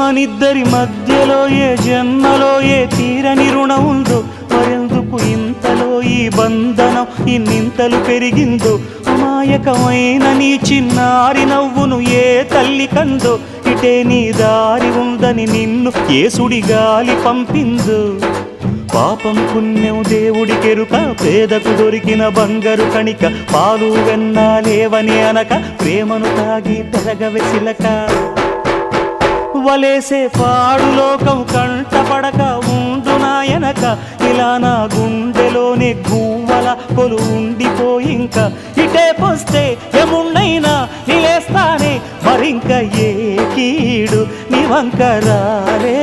మనిద్దరి మధ్యలో ఏ జన్మలో ఏ తీరని రుణం ఉందో, మరెందుకు ఇంతలో ఈ బంధనం ఇన్నింతలు పెరిగిందో, అమాయకమైన నీ చిన్నారి నవ్వును ఏ తల్లి కందో, ఇటే నీ దారి ఉందని నిన్ను ఏ సుడిగాలి పంపిందో. పాపం పుణ్యం దేవుడికెరుక, పేదకు దొరికిన బంగారు కణిక, పాలు వెన్నా లేవని అనక ప్రేమను తాగి పెరగవెసిలక. వలేసే పాడు లోకం కంటపడక ఉండు నాయనక, ఇలా నా గుండెలోనే గువ్వల కొలు ఉండిపోయింక. ఇటే పోస్తే ఎమున్నైనా నిలేస్తానే, మరింక ఏ కీడు నివంకరాలే.